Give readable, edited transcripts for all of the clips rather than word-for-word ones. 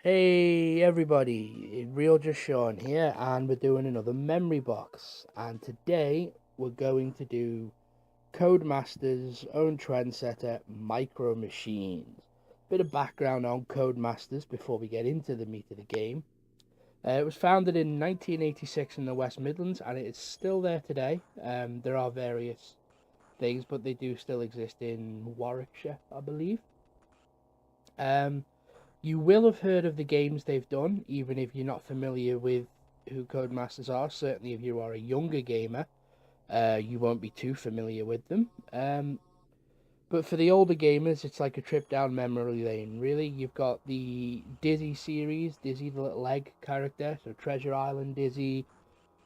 Hey everybody, TheRealJustSean here, and we're doing another memory box. And today we're going to do Codemasters' own trendsetter, Micro Machines. Bit of background on Codemasters before we get into the meat of the game. It was founded in 1986 in the West Midlands, and it is still there today. There are various things, but they do still exist in Warwickshire, I believe. Um, You will have heard of the games they've done, even if you're not familiar with who Codemasters are. Certainly, if you are a younger gamer, you won't be too familiar with them. But for the older gamers, it's like a trip down memory lane. Really, you've got the Dizzy series, Dizzy the Little Egg character, so Treasure Island Dizzy,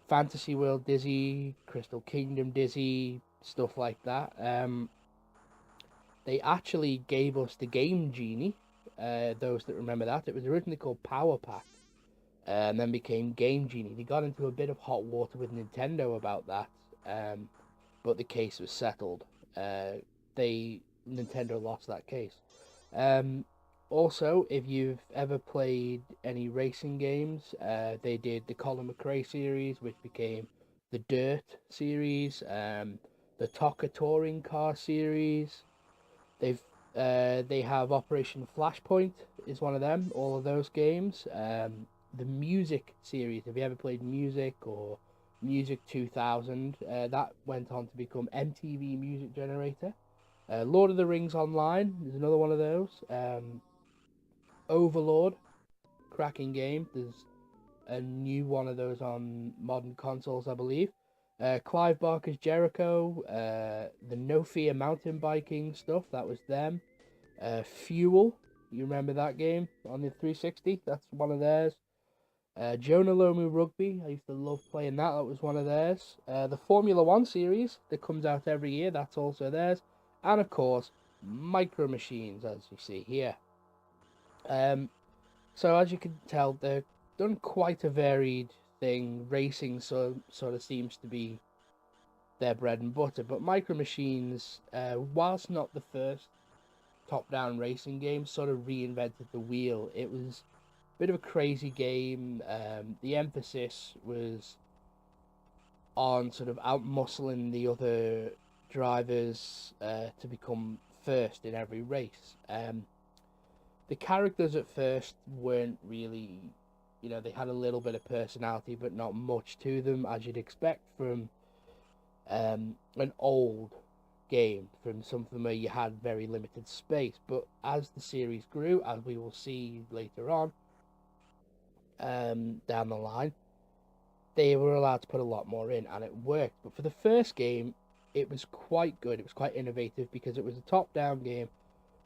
Fantasy World Dizzy, Crystal Kingdom Dizzy, stuff like that. They actually gave us the Game Genie. Those that remember that, it was originally called Power Pack, and then became Game Genie. They got into a bit of hot water with Nintendo about that, but the case was settled. They Nintendo lost that case. Um, Also, if you've ever played any racing games, they did the Colin McRae series, which became the Dirt series, the Tonka Touring Car series. They've they have Operation Flashpoint is one of them. All of those games. The Music series. Have you ever played Music or Music 2000? That went on to become MTV Music Generator. Lord of the Rings Online is another one of those. Overlord, cracking game. There's a new one of those on modern consoles, I believe. Clive Barker's Jericho, the No Fear mountain biking stuff, that was them. Fuel, you remember that game on the 360? That's one of theirs. Jonah Lomu Rugby, I used to love playing that. That was one of theirs. The Formula One series that comes out every year, that's also theirs. And of course, Micro Machines, as you see here. Um, so as you can tell, they've done quite a varied thing. Racing sort of seems to be their bread and butter, but Micro Machines, whilst not the first top-down racing game, sort of reinvented the wheel. It was a bit of a crazy game. The emphasis was on sort of out muscling the other drivers to become first in every race. The characters at first weren't really, they had a little bit of personality, but not much to them, as you'd expect from an old game, from something where you had very limited space. But as the series grew, as we will see later on down the line, they were allowed to put a lot more in, and it worked. But for the first game, it was quite good. It was quite innovative because it was a top-down game,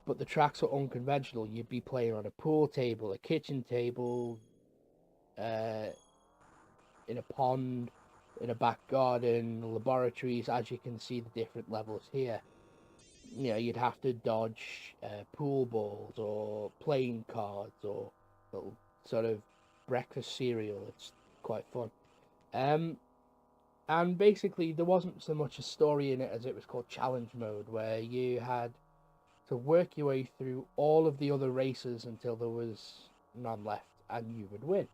but the tracks were unconventional. You'd be playing on a pool table, a kitchen table, uh, in a pond, in a back garden, laboratories. As you can see, the different levels here. You'd have to dodge pool balls or playing cards or little sort of breakfast cereal. It's quite fun. Um, and basically, there wasn't so much a story in it as it was called challenge mode, where you had to work your way through all of the other races until there was none left, and you would win.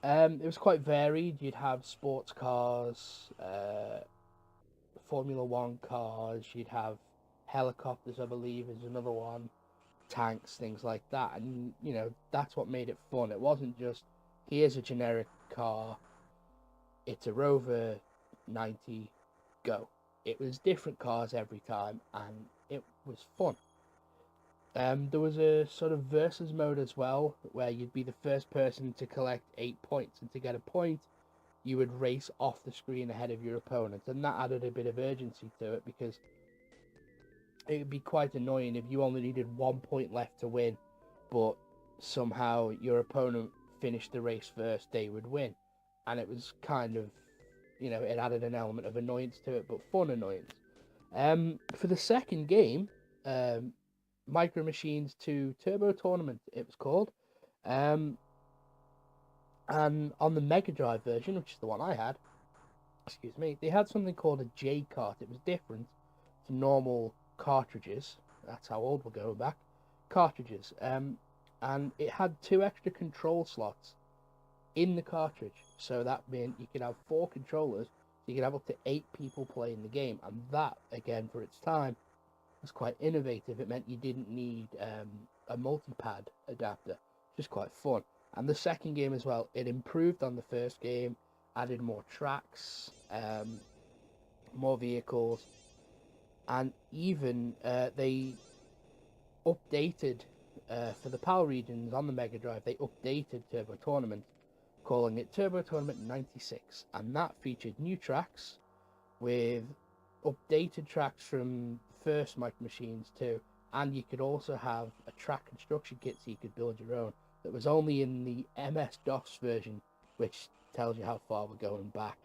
It was quite varied. You'd have sports cars, Formula One cars. You'd have helicopters, I believe, is another one. Tanks, things like that, and that's what made it fun. It wasn't just here's a generic car. It's a Rover 90, go. It was different cars every time, and it was fun. There was a sort of versus mode as well, where you'd be the first person to collect 8 points, and to get a point, you would race off the screen ahead of your opponent, and that added a bit of urgency to it because it would be quite annoying if you only needed 1 point left to win, but somehow your opponent finished the race first, they would win. And it was kind of, it added an element of annoyance to it, but fun annoyance. For the second game, um, Micro Machines 2 Turbo Tournament, it was called. Um, and on the Mega Drive version, which is the one I had, excuse me, they had something called a J cart. It was different to normal cartridges. That's how old we're going back. Cartridges. and it had 2 extra control slots in the cartridge. So that meant you could have 4 controllers, so you could have up to 8 people playing the game. And that, again, for its time, was quite innovative. It meant you didn't need a multi-pad adapter, which is quite fun. And the second game as well, it improved on the first game, added more tracks, more vehicles, and even they updated for the PAL regions on the Mega Drive. They updated Turbo Tournament, calling it Turbo Tournament 96, and that featured new tracks with updated tracks from first Micro Machines too, and you could also have a track construction kit so you could build your own. That was only in the MS-DOS version, which tells you how far we're going back.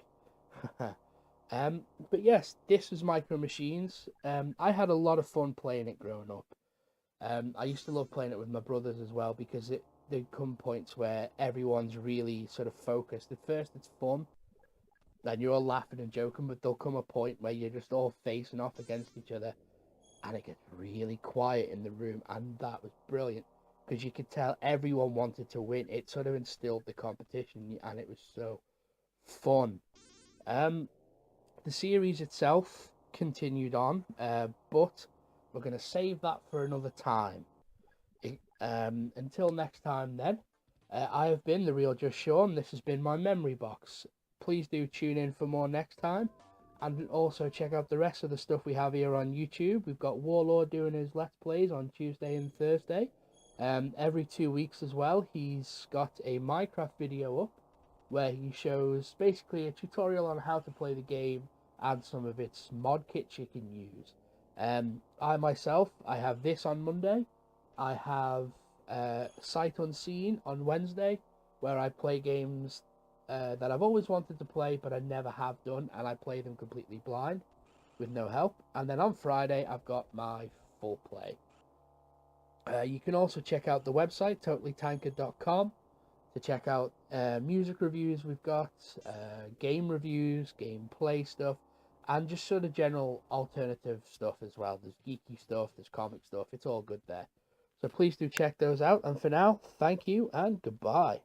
But yes, this was Micro Machines. I had a lot of fun playing it growing up. I used to love playing it with my brothers as well, because there'd come points where everyone's really sort of focused. At first it's fun, and you're all laughing and joking, but there'll come a point where you're just all facing off against each other, and it gets really quiet in the room, and that was brilliant, because you could tell everyone wanted to win. It sort of instilled the competition, and it was so fun. The series itself continued on, but we're going to save that for another time. Until next time, then, I have been TheRealJustSean. This has been my memory box. Please do tune in for more next time, and also check out the rest of the stuff we have here on YouTube. We've got Warlord doing his Let's Plays on Tuesday and Thursday. Every 2 weeks as well, he's got a Minecraft video up where he shows basically a tutorial on how to play the game and some of its mod kits you can use. I myself, I have this on Monday. I have Sight Unseen on Wednesday, where I play games that I've always wanted to play but I never have done, and I play them completely blind with no help. And then on Friday I've got my full play. You can also check out the website totallytanked.com to check out music reviews we've got, game reviews, gameplay stuff, and just sort of general alternative stuff as well. There's geeky stuff, there's comic stuff, it's all good there. So please do check those out, and for now, thank you and goodbye.